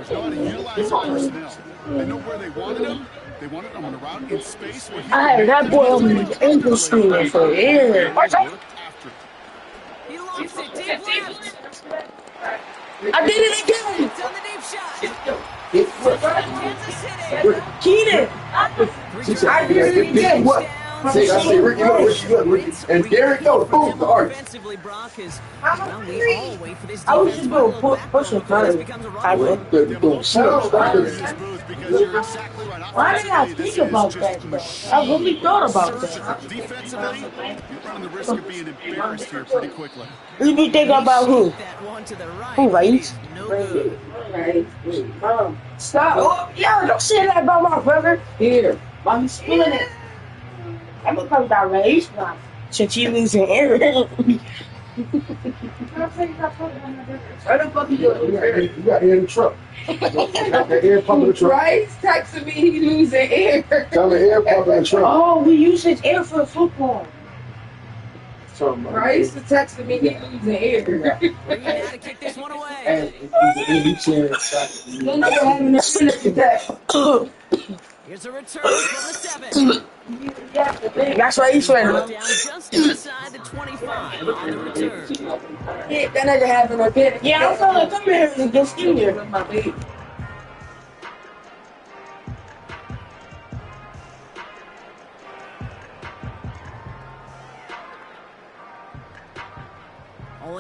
receivers know how to utilize their personnel. They know where they wanted them. They wanted them on the route in space where he I had that boy on the ankle screen for years. He lost it deep left. I did it again. It's on the deep shot. Kansas City. Keenan. I did it again. What? I say, Ricky, Ricky. And Derek, no, boom, the arch. Defensively, Brock is, well, we all wait for this I was defense just to going to push him further. I will. Why did I think about that? I really thought about that. Defensively, you're running the risk of being embarrassed here pretty quickly. You be thinking about who? that one to the right. Who, right? No good. Stop. Oh, yeah, don't say that about my brother. Here. Why you spilling it? I'm gonna come down race now. Since you losing air. Where the fuck you doing? You got air in the truck. The air pump in the truck. Bryce texted me he losing air. Tell the air pump in the truck. Oh, we use his air for football. Bryce texted me he losing air. We're gonna have to kick this one away. And he's You're never having a spinach attack. Here's a return from the 7. That's why he's trying Down to. just inside the 25 on the return. Yeah, that nigga having a bit. Yeah, I'm trying to come here and get in here with my baby.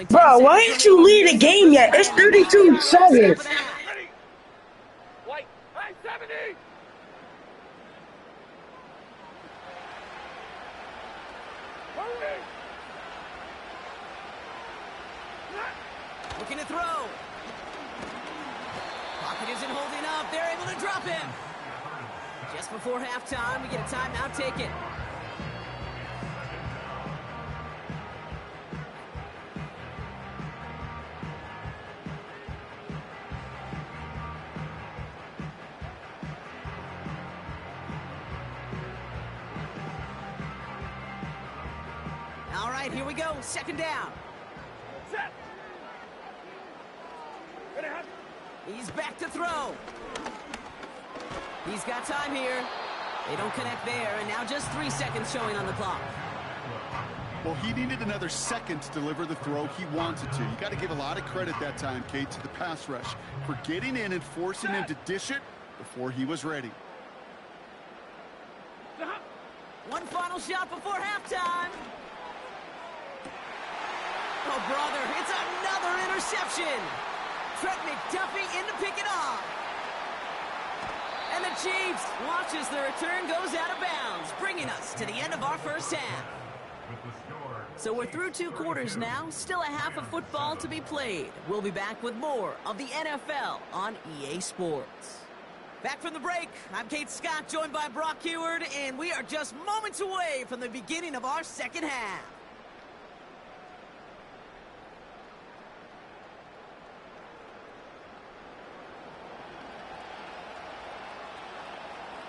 Bro, why ain't you lead the game yet? It's 32-7. Looking to throw. Pocket isn't holding up. They're able to drop him. Just before halftime, we get a timeout taken. All right, here we go. Second down. Set. He's back to throw. He's got time here. They don't connect there, and now just 3 seconds showing on the clock. Well, he needed another second to deliver the throw he wanted to. You got to give a lot of credit that time, Kate, to the pass rush for getting in and forcing him to dish it before he was ready. One final shot before halftime. Oh, brother, it's another interception. Trent McDuffie in to pick it off. And the Chiefs watch as the return goes out of bounds, bringing us to the end of our first half. So we're through 2 quarters now, still a half of football to be played. We'll be back with more of the NFL on EA Sports. Back from the break, I'm Kate Scott, joined by Brock Heward, and we are just moments away from the beginning of our second half.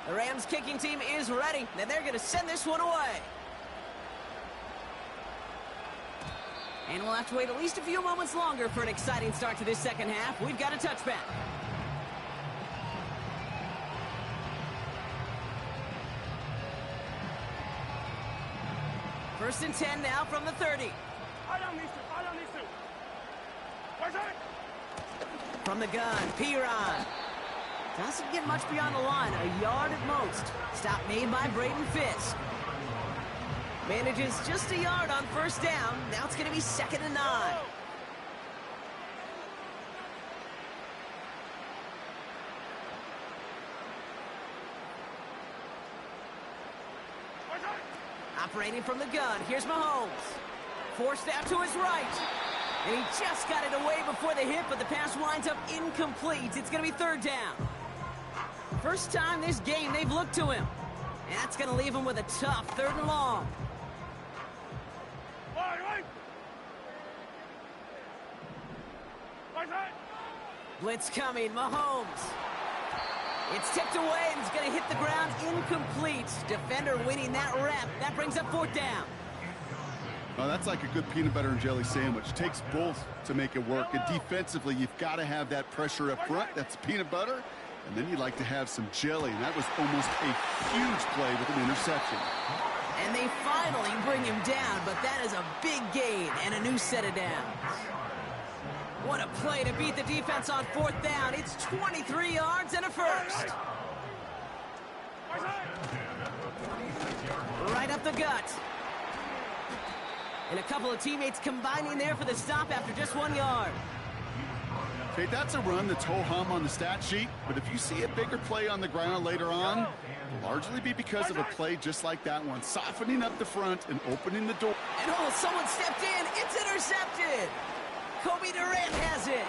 The Rams kicking team is ready, and they're going to send this one away. And we'll have to wait at least a few moments longer for an exciting start to this second half. We've got a touchback. First and 10 now from the 30. From the gun, Piron. Doesn't get much beyond the line, a yard at most. Stop made by Braden Fisk. Manages just a yard on first down. Now it's going to be 2nd and 9. Operating from the gun, here's Mahomes. Forced out to his right. And he just got it away before the hit, but the pass winds up incomplete. It's going to be 3rd down. First time this game they've looked to him. And that's going to leave him with a tough 3rd and long. Blitz coming, Mahomes. It's tipped away and it's going to hit the ground incomplete. Defender winning that rep. That brings up 4th down. Oh, that's like a good peanut butter and jelly sandwich. It takes both to make it work. And defensively, you've got to have that pressure up front. That's peanut butter. And then you'd like to have some jelly. And that was almost a huge play with an interception. And they finally bring him down, but that is a big gain and a new set of downs. What a play to beat the defense on 4th down. It's 23 yards and a first. Right up the gut. And a couple of teammates combining there for the stop after just 1 yard. Okay, that's a run that's ho-hum on the stat sheet, but if you see a bigger play on the ground later on, it'll largely be because of a play just like that one, softening up the front and opening the door. And oh, someone stepped in. It's intercepted. Kobe Durant has it.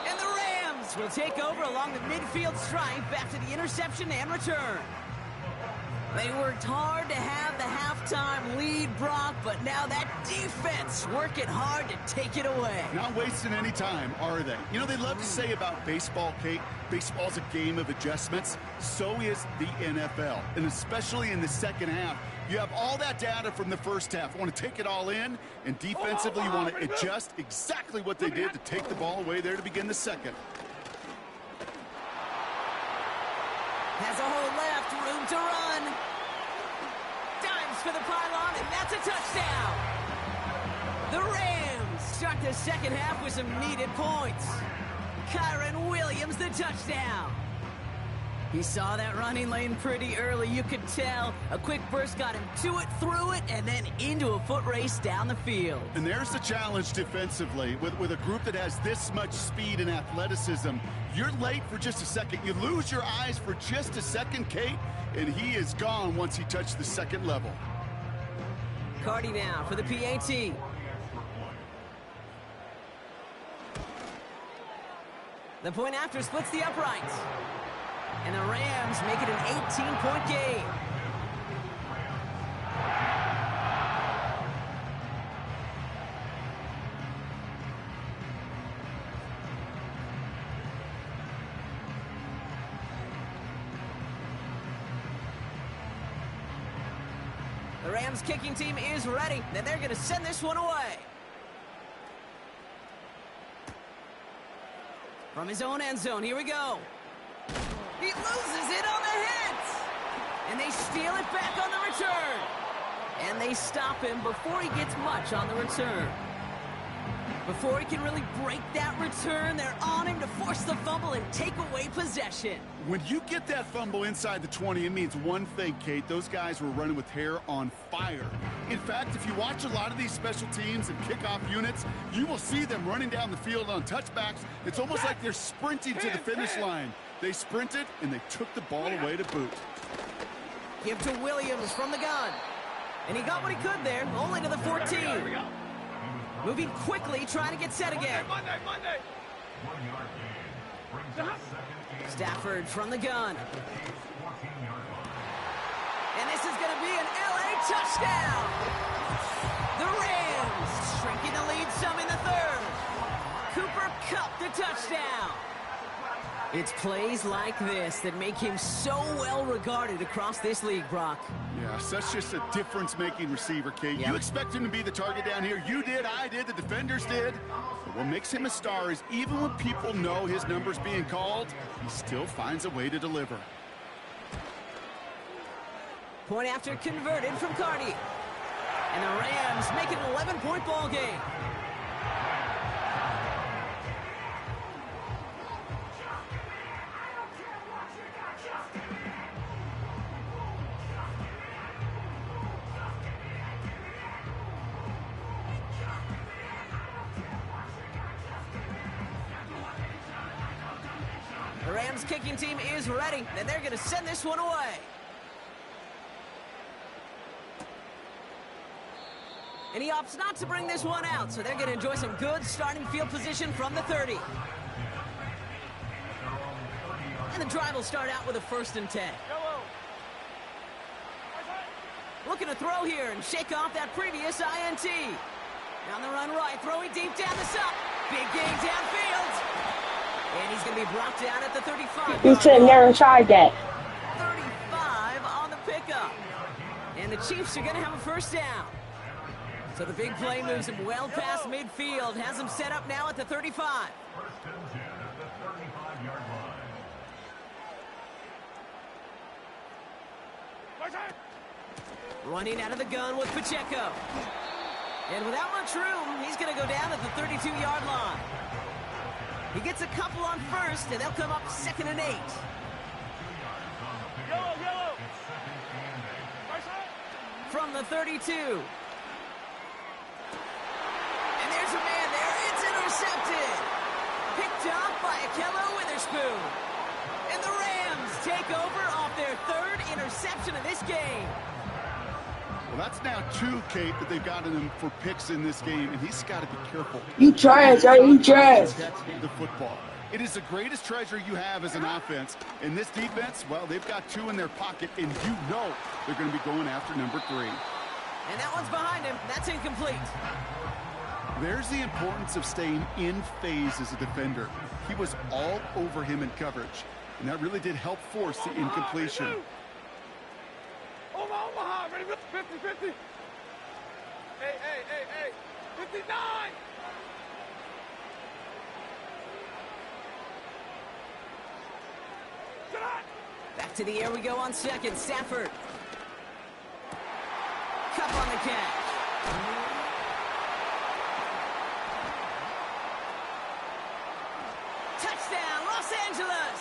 And the Rams will take over along the midfield stripe back to the interception and return. They worked hard to have the halftime lead, Brock, but now that defense working hard to take it away. Not wasting any time, are they? You know, they love to say about baseball, Kate, baseball's a game of adjustments. So is the NFL, and especially in the second half. You have all that data from the first half. You want to take it all in, and defensively you want to adjust exactly what they did to take the ball away there to begin the second. Has a hole left, room to run. Dimes for the pylon, and that's a touchdown. The Rams start the second half with some needed points. Kyron Williams, the touchdown. He saw that running lane pretty early, you could tell. A quick burst got him to it, through it, and then into a foot race down the field. And there's the challenge defensively. With a group that has this much speed and athleticism, you're late for just a second. You lose your eyes for just a second, Kate, and he is gone once he touched the second level. Cardi now for the PAT. The point after splits the uprights. And the Rams make it an 18-point game. The Rams kicking team is ready, and they're going to send this one away. From his own end zone, here we go. He loses it on the hit. And they steal it back on the return. And they stop him before he gets much on the return. Before he can really break that return, they're on him to force the fumble and take away possession. When you get that fumble inside the 20, it means one thing, Kate. Those guys were running with hair on fire. In fact, if you watch a lot of these special teams and kickoff units, you will see them running down the field on touchbacks. It's almost like they're sprinting to the finish line. They sprinted, and they took the ball away to boot. Give to Williams from the gun. And he got what he could there, only to the 14. Moving quickly, trying to get set again. Monday. Stafford from the gun. And this is going to be an LA touchdown. The Rams shrinking the lead some in the third. Cooper Kupp the touchdown. It's plays like this that make him so well regarded across this league, Brock. Yeah, such just a difference-making receiver, Kate. You expect him to be the target down here. You did, I did, the defenders did. But what makes him a star is even when people know his number's being called, he still finds a way to deliver. Point after converted from Cardi. And the Rams make it an 11-point ball game. The Rams kicking team is ready, and they're going to send this one away. And he opts not to bring this one out, so they're going to enjoy some good starting field position from the 30. And the drive will start out with a 1st and 10. Looking to throw here and shake off that previous INT. Down the run right, throwing deep down the side. Big gain downfield. And he's going to be brought down at the 35. You should have never tried that. 35 on the pickup. And the Chiefs are going to have a 1st down. So the big play moves him well past midfield, has him set up now at the 35. Running out of the gun with Pacheco. And without much room, he's going to go down at the 32-yard line. He gets a couple on first, and they'll come up 2nd and 8. Yellow. From the 32. And there's a man there. It's intercepted. Picked off by Akello Witherspoon. And the Rams take over off their 3rd interception of this game. Well, that's now 2, Kate, that they've gotten him for picks in this game, and he's got to be careful. You trash, you trash. The football. It is the greatest treasure you have as an offense. And this defense, well, they've got 2 in their pocket, and you know they're going to be going after number 3. And that one's behind him. That's incomplete. There's the importance of staying in phase as a defender. He was all over him in coverage, and that really did help force the incompletion. Omaha, ready, 50-50. Hey, 59. Back to the air we go on 2nd. Stafford. Cup on the catch. Touchdown, Los Angeles.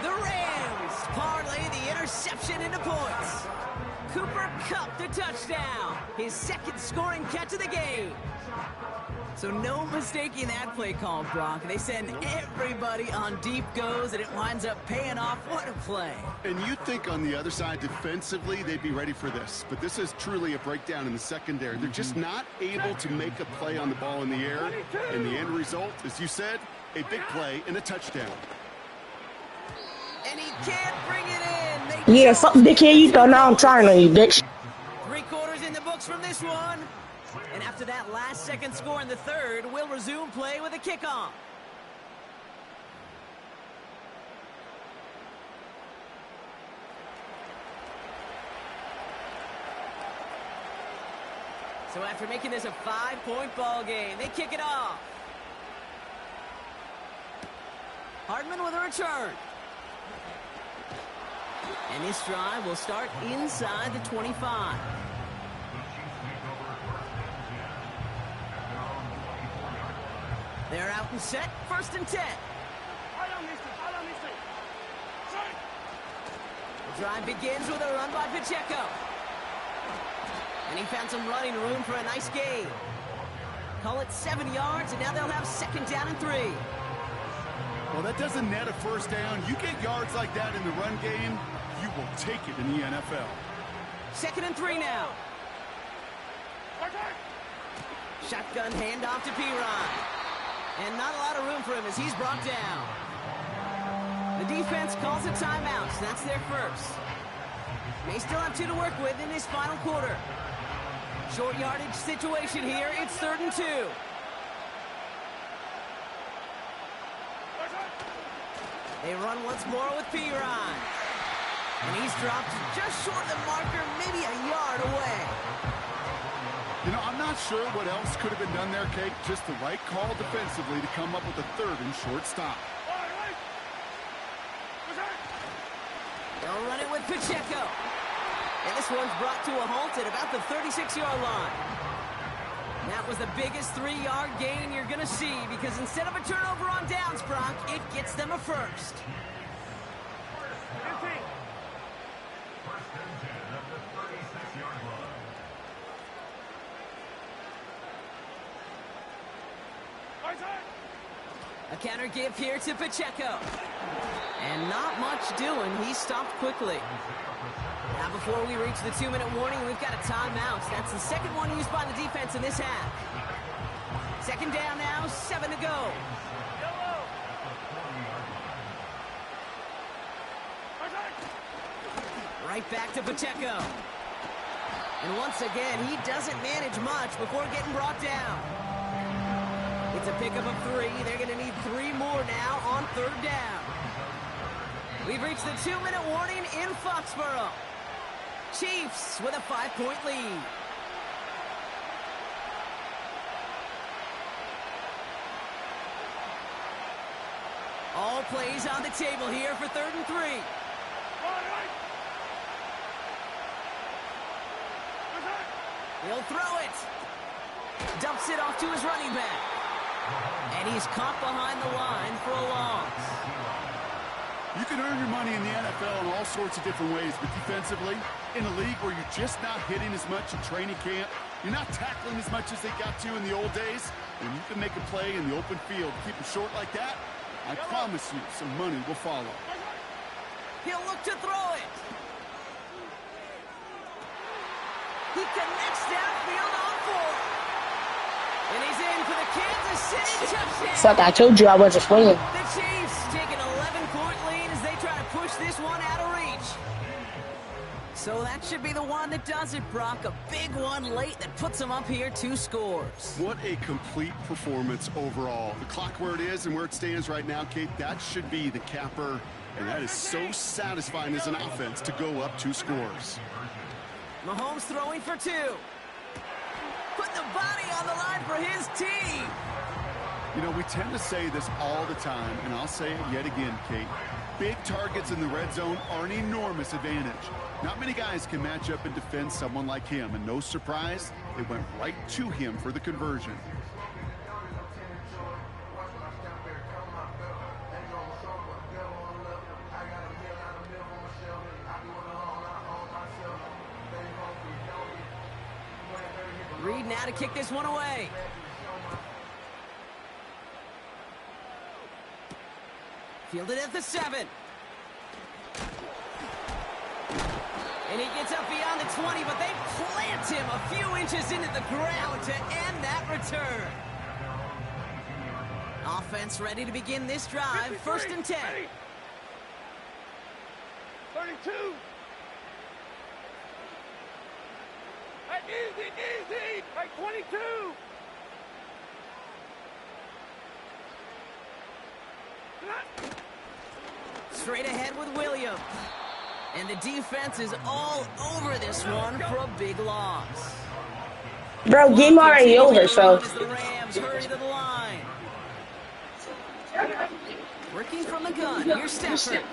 The Rams parlay the interception into points. Cooper Kupp the touchdown. His 2nd scoring catch of the game. So no mistaking that play call, Brock. They send everybody on deep goes, and it winds up paying off. What a play. And you'd think on the other side, defensively, they'd be ready for this. But this is truly a breakdown in the secondary. They're just not able to make a play on the ball in the air. And the end result, as you said, a big play and a touchdown. And he can't bring it in. Yeah, fuck dickhead, you thought now I'm trying to you, bitch. 3 quarters in the books from this one. And after that last 2nd score in the 3rd, we'll resume play with a kickoff. So after making this a 5-point ball game, they kick it off. Hardman with a return. And this drive will start inside the 25. They're out and set. 1st and 10. The drive begins with a run by Pacheco. And he found some running room for a nice gain. Call it 7 yards, and now they'll have 2nd down and 3. Well, that doesn't net a 1st down. You get yards like that in the run game, you will take it in the NFL. 2nd and 3 now. Shotgun handoff to P-Ron. And not a lot of room for him as he's brought down. The defense calls a timeout. So that's their 1st. They still have 2 to work with in this final quarter. Short yardage situation here. It's 3rd and 2. They run once more with P-Ron. And he's dropped just short of the marker, maybe a yard away. You know, I'm not sure what else could have been done there, Kate. Just the right call defensively to come up with a 3rd and short stop. They'll run it with Pacheco. And this one's brought to a halt at about the 36-yard line. That was the biggest 3-yard gain you're going to see because instead of a turnover on downs, Brock, it gets them a 1st. A counter give here to Pacheco. And not much doing. He stopped quickly. Now before we reach the 2-minute warning, we've got a timeout. That's the 2nd one used by the defense in this half. 2nd down now, 7 to go. Right back to Pacheco. And once again, he doesn't manage much before getting brought down. It's a pickup of 3. They're going to need 3 more now on 3rd down. We've reached the 2-minute warning in Foxborough. Chiefs with a 5-point lead. All plays on the table here for 3rd and 3. He'll throw it. Dumps it off to his running back. And he's caught behind the line for a loss. You can earn your money in the NFL in all sorts of different ways, but defensively, in a league where you're just not hitting as much in training camp, you're not tackling as much as they got to in the old days, and you can make a play in the open field. Keep it short like that, I promise you some money will follow. He'll look to throw it. He connects downfield on 4. And he's in for the Kansas City touchdown. Fuck, I told you I wasn't swinging. The Chiefs take an 11-point lead as they try to push this one out of reach. So that should be the one that does it, Brock. A big one late that puts them up here 2 scores. What a complete performance overall. The clock where it is and where it stands right now, Kate, that should be the capper. And that is so satisfying as an offense to go up 2 scores. Mahomes throwing for 2. Put the body on the line for his team. You know, we tend to say this all the time, and I'll say it yet again, Kate. Big targets in the red zone are an enormous advantage. Not many guys can match up and defend someone like him, and no surprise, it went right to him for the conversion. Reed now to kick this one away. Fielded at the 7. And he gets up beyond the 20, but they plant him a few inches into the ground to end that return. Offense ready to begin this drive. 1st and 10. 32. Easy, easy. Like 22. Straight ahead with Williams. And the defense is all over this one for a big loss. Bro, game already over, so. As the Rams hurry to the line. Working from the gun. Here's Stafford.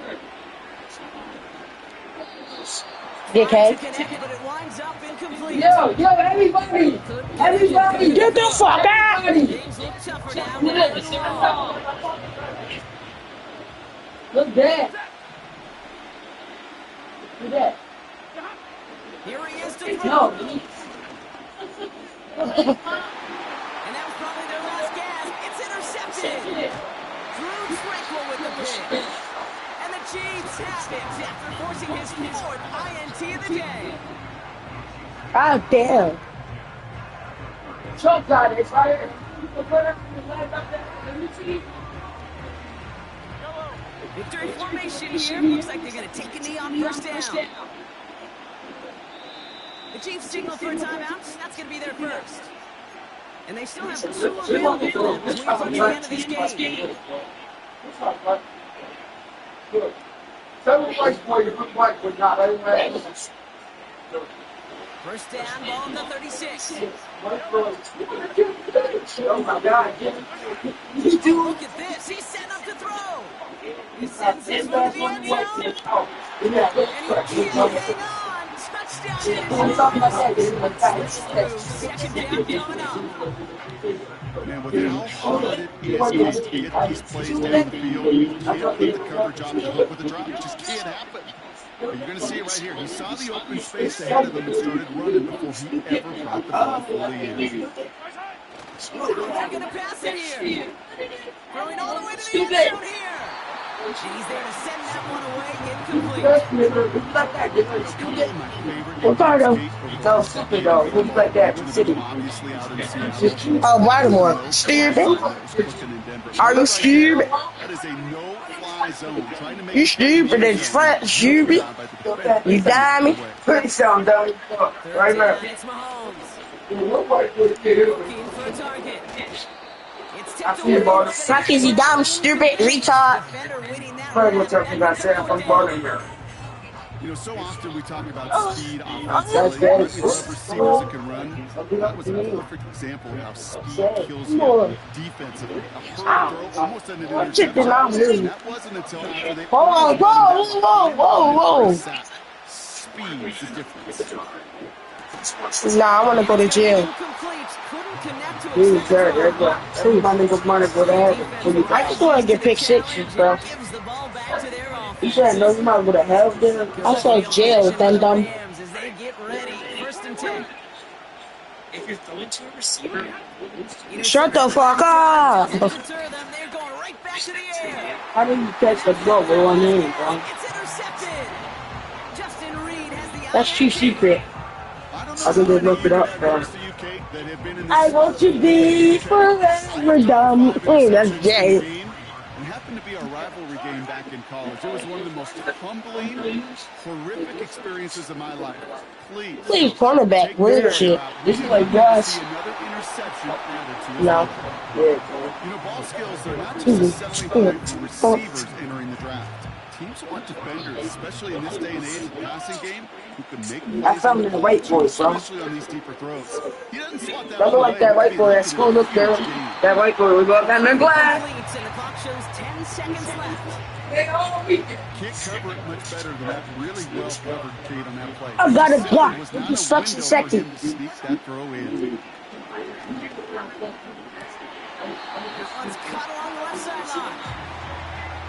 Dickhead. But it winds up incomplete. Yo, everybody! Everybody! Get the fuck out! Things look tougher now. Look there! Look there! Here he is to throw. No! And that was probably their last gasp. It's intercepted. Drew Tranquil with the pick. And the Chiefs have it after forcing his 4th INT of the day. God damn. Choke got it, right? Victory formation here. Looks like they're going to take a knee on 1st down. The Chiefs signal for a timeout. That's going to be their first. And they still have 2 available for them as we approach the end of this game. First down, ball at the 36. Oh my God. Look at this. He's set up to throw. He sends this one to the end zone. And he can't hang on. Touchdown. Second down coming up. Man, with how hard it is to get these plays down the field, you can't put the coverage on the hook with a drop. It just can't happen. But you're going to see it right here. He saw the open space ahead of him and started running before he ever brought the ball fully in. He's going to pass it here. Throwing all the way to the end zone here. And he's there to send that one away incomplete. What part of? So stupid though. Looks like that in the city. Oh, Baltimore. Stupid. Are you stupid? That is a no-fly zone. Trying to make You stupid as fuck, stupid. You dummy. Put some dummy. Right now. It's Mahomes. Nobody would Looking for a target. It's I tipped see it, away. boss. Fuck is he dumb, stupid, retard? Defender winning that Pretty one. much everything I said from Baltimore. You know, so often we talk about speed That's offensively. good. We love receivers that can run. That was a perfect example of how speed kills you More. defensively. A hurry throw almost ended an What chicken interception. I mean? And that wasn't until after they Whoa, whoa, whoa, whoa, whoa. Speed's the difference. Nah, I want to go to jail. Incomplete. Couldn't connect to Dude, extend sir, the there's throw. a my niggas money go to heaven. I just want to get pick sixes, bro. Gives the ball back to their offense. You said no, you might go to hell there. I said jail, dum dum. Rams as they get ready. 1st and 10. If you're throwing to a receiver, Shut the fuck up. Deter them. They're going right back to the air. How do you catch the ball with one hand, bro? It's intercepted. Justin Reed has the That's too secret. I think they looked it up, bro. I want to be forever dumb. That's gay. And happened to be our rivalry game back in college. It was one of the most humbling, horrific experiences of my life. Please, cornerback, weird shit. This is like Gus. Another interception added to his No. record. Yeah, You know, ball skills are not just selling point for receivers entering the draft. Teams want defenders, especially in this day and age of the passing game, who can make plays. I found in the white boy, bro. Especially on these deeper throws. He doesn't swat that Don't look like that white boy at school. Look there. That white boy, we go down the glass. completes and the clock shows 10 seconds left. Can't cover it much better than that really well covered kid on that play. I got it blocked. It was He not a sucks window a for second. him to sneak that throw in. One's caught along the left sideline.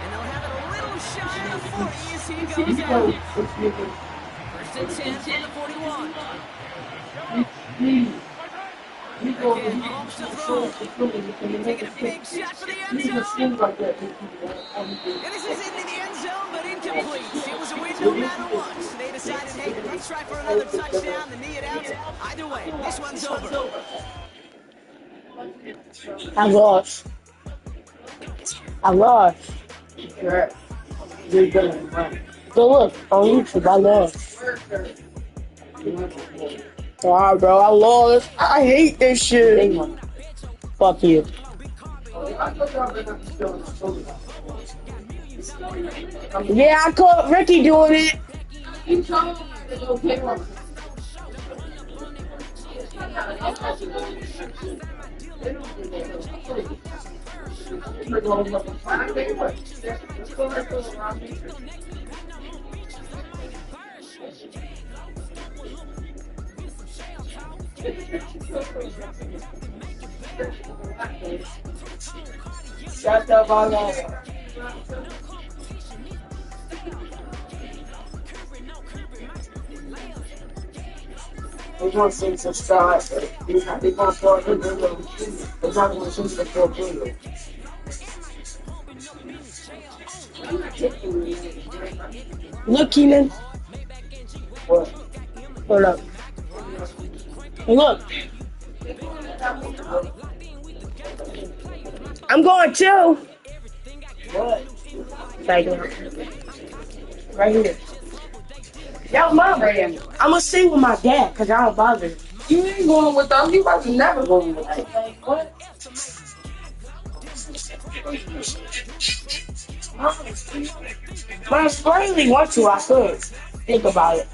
And they'll have it a little shy of the 40 as he goes out. 1st and 10 from the 41. Again, Mahomes to throw. Taking a big shot for the end zone. And this is into the end zone, but incomplete. It was a win no matter what. So they decided, hey, let's try for another touchdown to knee it out. Either way, this one's over. I lost. I lost. Sure. You're gonna run. Go look on YouTube. I lost. Alright, bro. I lost. I hate this shit. Fuck you. Yeah, I caught Ricky doing it. Shut the ball off. They want to sing some stars. They want to start with them. They're not going to sing some four fingers. Look, Keenan. What? Hold up. Look. I'm going too. What? Like, right here. That was my brand. I'm gonna sing with my dad because I don't bother him. You ain't going with them. You probably never going with them. Like, what? But if I really want to, I could. Think about it.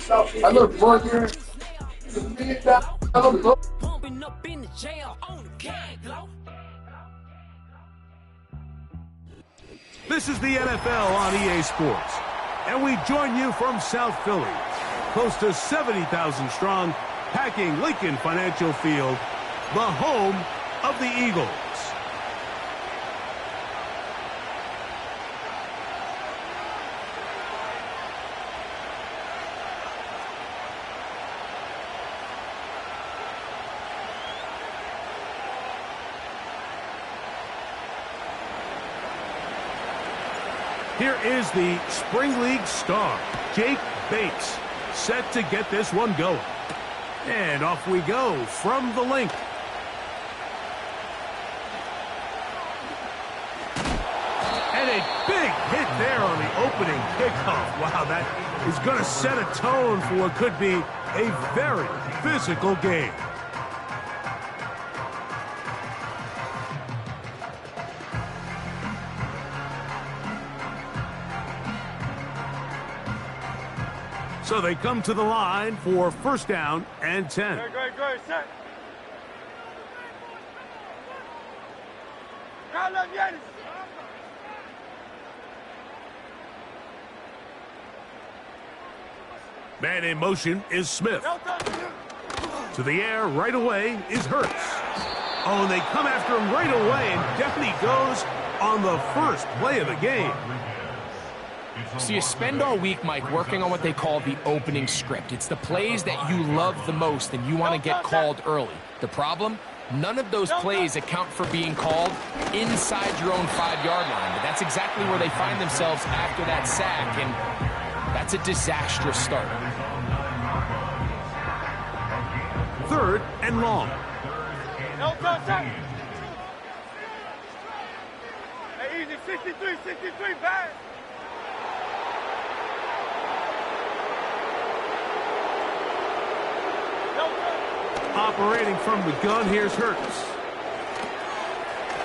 I look border. Pumping up in the jail on the keg, low. This is the NFL on EA Sports, and we join you from South Philly, close to 70,000 strong, packing Lincoln Financial Field, the home of the Eagles. Here is the Spring League star, Jake Bates, set to get this one going. And off we go from the link. And a big hit there on the opening kickoff. Wow, that is going to set a tone for what could be a very physical game. So they come to the line for first down and 10. Go, set. Man in motion is Smith. To the air right away is Hurts. Oh, and they come after him right away, and down he goes on the first play of the game. So you spend all week, Mike, working on what they call the opening script. It's the plays that you love the most and you want to get called early. The problem? None of those plays account for being called inside your own 5-yard line. But that's exactly where they find themselves after that sack, and that's a disastrous start. Third and long. Hey, easy, 63, pass. Operating from the gun, here's Hurts.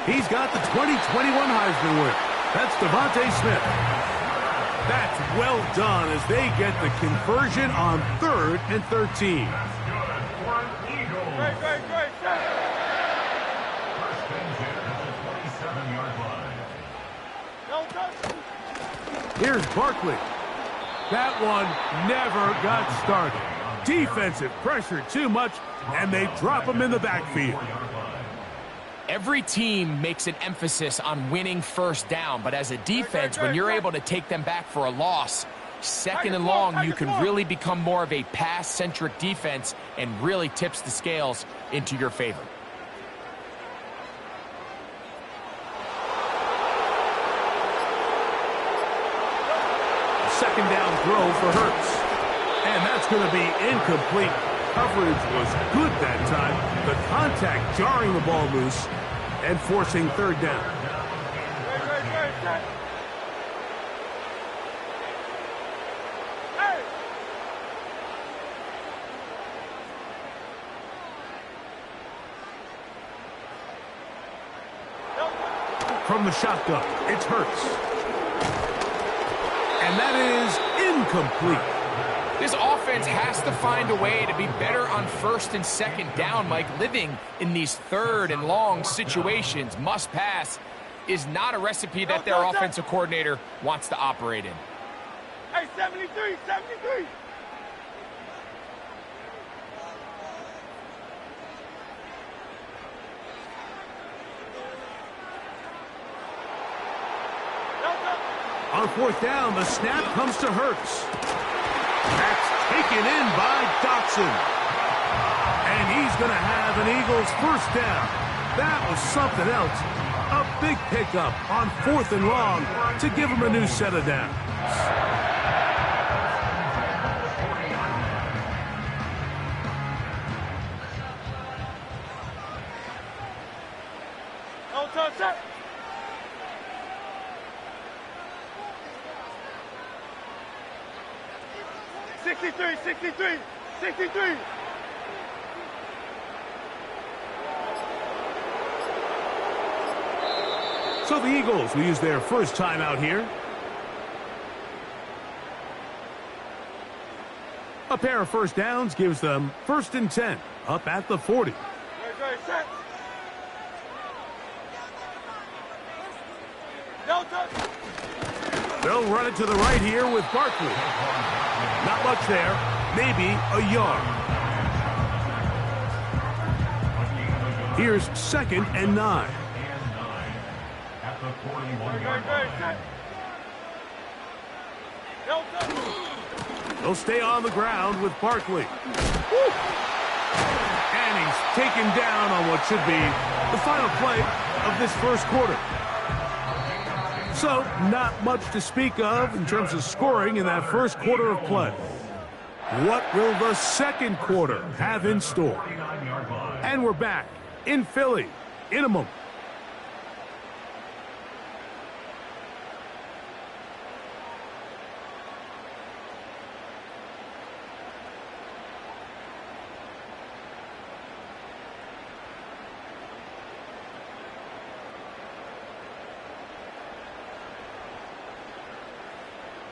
He's got the 2021 Heisman winner. That's Devontae Smith. That's well done as they get the conversion on 3rd and 13. Great, set. Here's Barkley. That one never got started. Defensive pressure too much, and they drop him in the backfield. Every team makes an emphasis on winning first down, but as a defense, when you're able to take them back for a loss, second and long, you can really become more of a pass-centric defense and really tips the scales into your favor. Second down throw for Hurts. And that's going to be incomplete. Coverage was good that time. The contact jarring the ball loose and forcing third down. From the shotgun, it's Hurts. And that is incomplete. This offense has to find a way to be better on first and second down, Mike. Living in these third and long situations, must pass, is not a recipe that their offensive coordinator wants to operate in. Hey, 73. On fourth down, the snap comes to Hurts. That's taken in by Dotson. And he's going to have an Eagles first down. That was something else. A big pickup on 4th and long to give him a new set of downs. Set. Sixty-three. So the Eagles will use their first time out here. A pair of first downs gives them 1st and 10 up at the 40. Set. They'll run it to the right here with Barkley. Not much there, maybe a yard. Here's 2nd and 9. They'll stay on the ground with Barkley. And he's taken down on what should be the final play of this first quarter. So, not much to speak of in terms of scoring in that first quarter of play. What will the second quarter have in store? And we're back in Philly in a moment.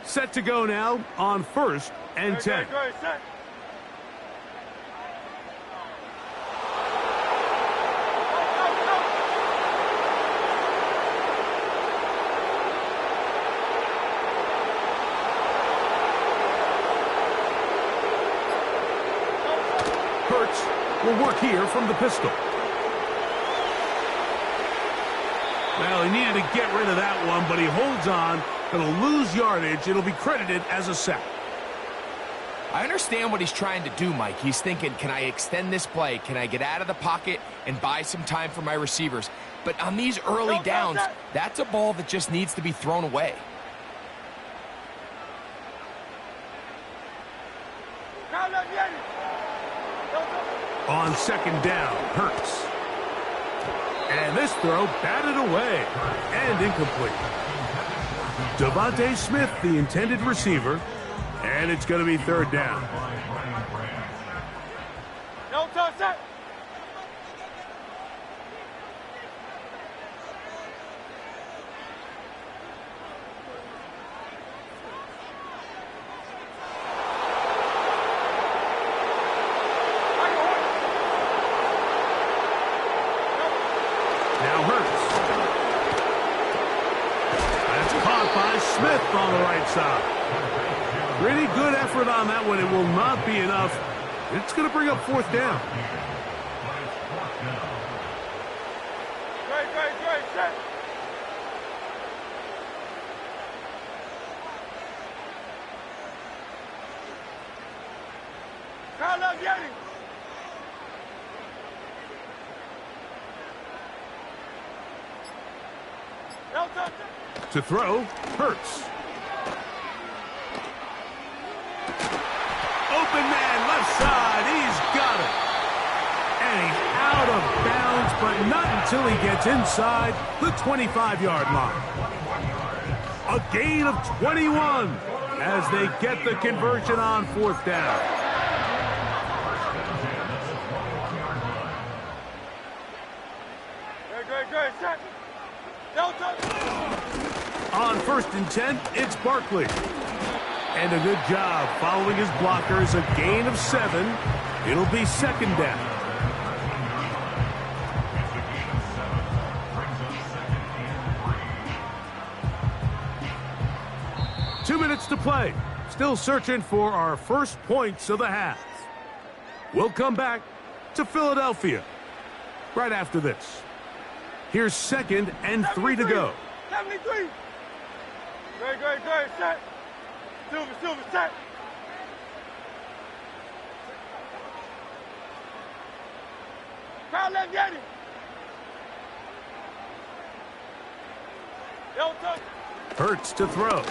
Set to go now on 1st and 10. Go, set. Hurts will work here from the pistol. Well, he needed to get rid of that one, but he holds on. It'll lose yardage. It'll be credited as a sack. I understand what he's trying to do, Mike. He's thinking, can I extend this play? Can I get out of the pocket and buy some time for my receivers? But on these early downs, that's a ball that just needs to be thrown away. On 2nd down, Hurts. And this throw batted away and incomplete. Devontae Smith, the intended receiver, and it's going to be 3rd down. No touch that. Now Hurts. That's caught by Smith on the right side. Pretty good effort on that one. It will not be enough. It's going to bring up 4th down. Great, set. Kyle up, Yeti. No touch that. To throw, Hurts. Open man, left side, he's got it. And he's out of bounds, but not until he gets inside the 25-yard line. A gain of 21 as they get the conversion on 4th down. Great, set. No touch. On 1st and 10, it's Barkley. And a good job following his blockers, a gain of 7. It'll be 2nd down. Two minutes to play. Still searching for our first points of the half. We'll come back to Philadelphia right after this. Here's 2nd and 3 to go. 73. Great, set. Silver, set. Crowd left, Yeti. No touch. Hurts to throw.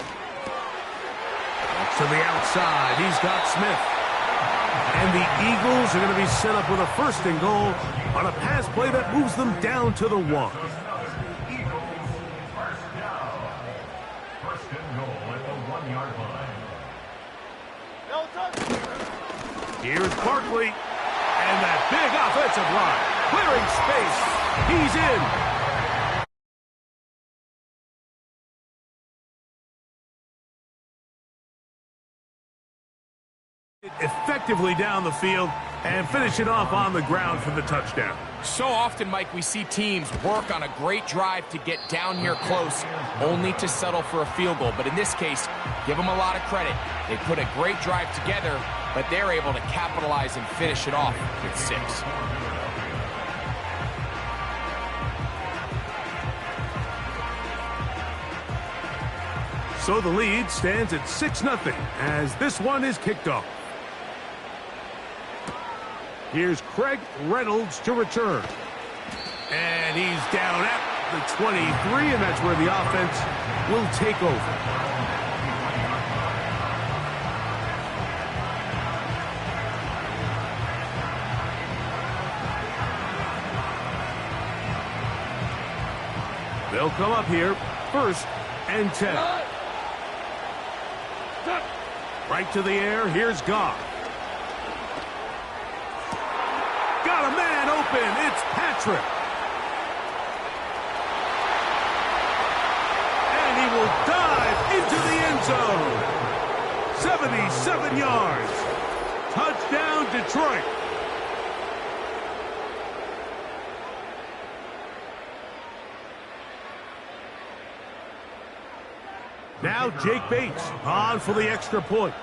To the outside, he's got Smith. And the Eagles are going to be set up with a 1st and goal on a pass play that moves them down to the 1. No touch. Here's Barkley. And that big offensive line. Clearing space. He's in. Effectively down the field and finish it off on the ground for the touchdown. So often, Mike, we see teams work on a great drive to get down here close, only to settle for a field goal. But in this case, give them a lot of credit. They put a great drive together, but they're able to capitalize and finish it off with 6. So the lead stands at 6-0 as this one is kicked off. Here's Craig Reynolds to return. And he's down at the 23, and that's where the offense will take over. They'll come up here, 1st and 10. Right to the air, here's Goff. Got a man open, it's Patrick. And he will dive into the end zone. 77 yards. Touchdown, Detroit. Now Jake Bates on for the extra point.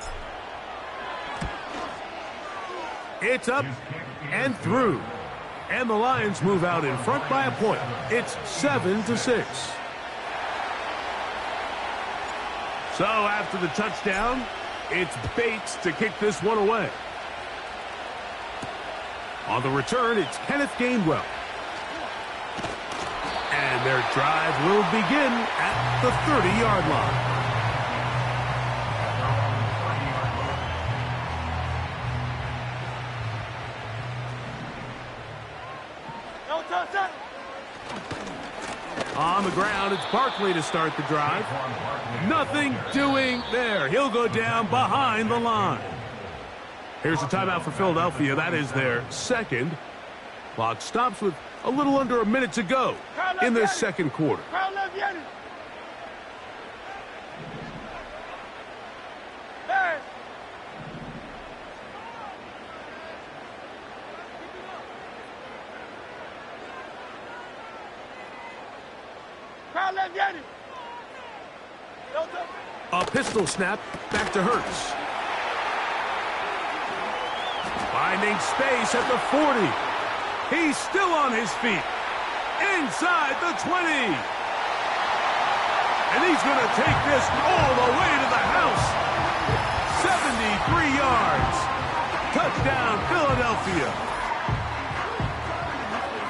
It's up and through. And the Lions move out in front by a point. It's 7-6. So after the touchdown, it's Bates to kick this one away. On the return, it's Kenneth Gainwell. And their drive will begin at the 30-yard line. On the ground, it's Barkley to start the drive. Nothing doing there. He'll go down behind the line. Here's a timeout for Philadelphia. That is their second. Clock stops with a little under a minute to go in this second quarter. A pistol snap back to Hurts. Finding space at the 40. He's still on his feet. Inside the 20. And he's going to take this all the way to the house. 73 yards. Touchdown, Philadelphia.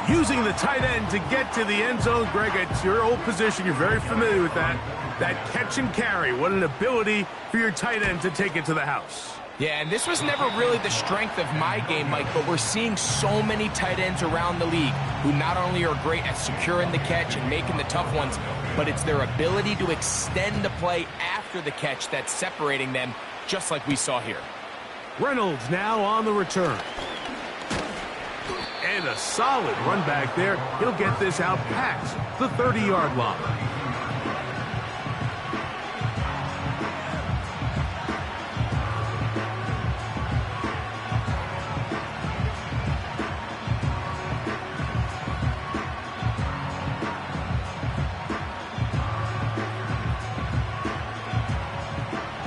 Using the tight end to get to the end zone, Greg, it's your old position. You're very familiar with that. That catch and carry. What an ability for your tight end to take it to the house. Yeah, and this was never really the strength of my game, Mike, but we're seeing so many tight ends around the league who not only are great at securing the catch and making the tough ones, but it's their ability to extend the play after the catch that's separating them, just like we saw here. Reynolds now on the return. And a solid run back there. He'll get this out past the 30-yard line.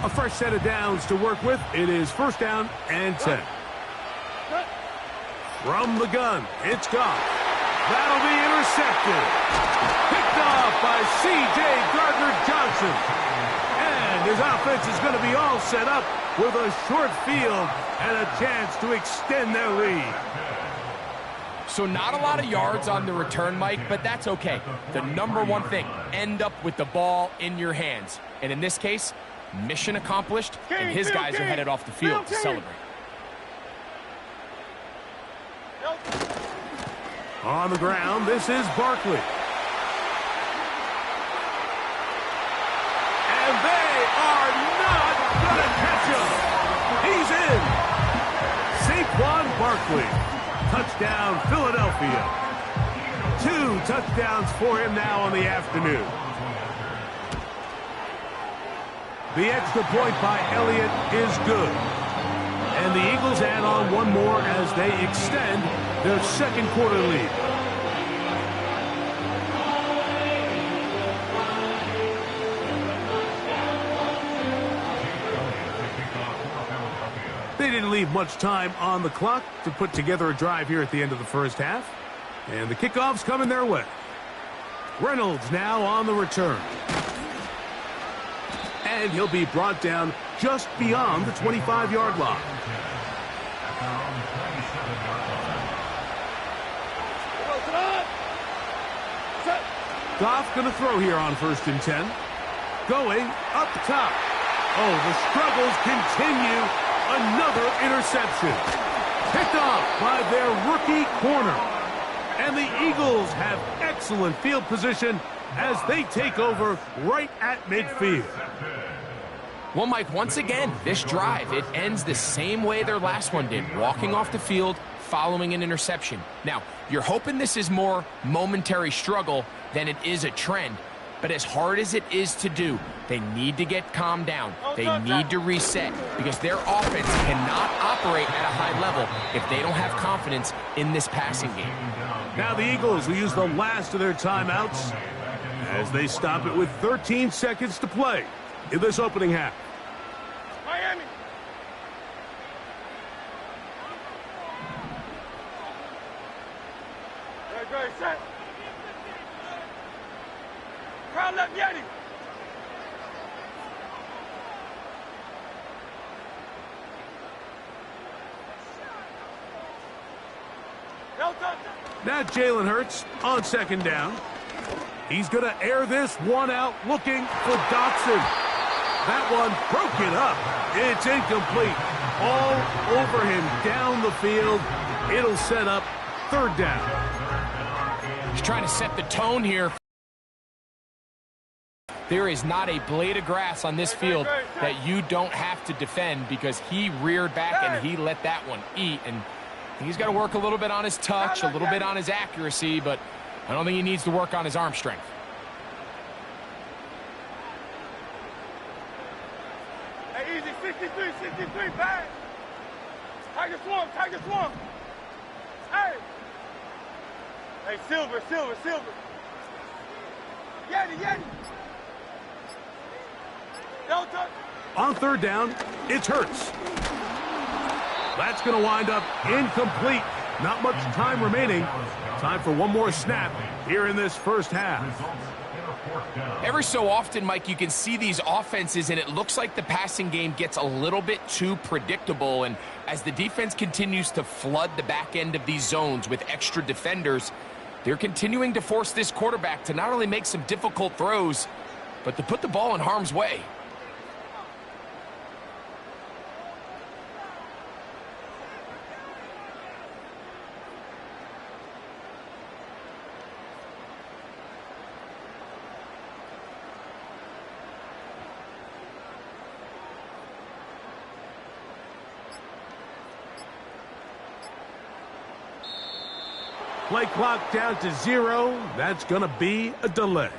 A fresh set of downs to work with. It is 1st down and 10. From the gun, it's Goff. That'll be intercepted. Picked off by C.J. Gardner-Johnson. And his offense is going to be all set up with a short field and a chance to extend their lead. So not a lot of yards on the return, Mike, but that's okay. The number one thing, end up with the ball in your hands. And in this case, mission accomplished, and his guys are headed off the field to celebrate. On the ground, this is Barkley. And they are not going to catch him. He's in. Saquon Barkley. Touchdown, Philadelphia. 2 touchdowns for him now on the afternoon. The extra point by Elliott is good. And the Eagles add on one more as they extend their second quarter lead. They didn't leave much time on the clock to put together a drive here at the end of the first half. And the kickoff's coming their way. Reynolds now on the return. And he'll be brought down just beyond the 25-yard line. Goff going to throw here on 1st and 10. Going up top. Oh, the struggles continue. Another interception. Picked off by their rookie corner. And the Eagles have excellent field position as they take over right at midfield. Well, Mike, once again, this drive, it ends the same way their last one did, walking off the field, following an interception. Now, you're hoping this is more momentary struggle than it is a trend, but as hard as it is to do, they need to get calmed down. They need to reset because their offense cannot operate at a high level if they don't have confidence in this passing game. Now the Eagles will use the last of their timeouts as they stop it with 13 seconds to play in this opening half. Miami. Great, set. Crowd left, Yeti. Now Jalen Hurts on second down. He's going to air this one out looking for Dotson. That one broken up. It's incomplete. All over him down the field. It'll set up third down. He's trying to set the tone here. There is not a blade of grass on this field that you don't have to defend because he reared back and he let that one eat. And he's got to work a little bit on his touch, a little bit on his accuracy, but I don't think he needs to work on his arm strength. Hey, easy, 63, bang. Tiger Swarm. Hey. Hey, Silver. Yeti. Don't touch. On third down, it's Hurts. That's going to wind up incomplete. Not much time remaining. Time for one more snap here in this first half. Every so often, Mike, you can see these offenses, and it looks like the passing game gets a little bit too predictable. And as the defense continues to flood the back end of these zones with extra defenders, they're continuing to force this quarterback to not only make some difficult throws, but to put the ball in harm's way. Play clock down to 0. That's going to be a delay.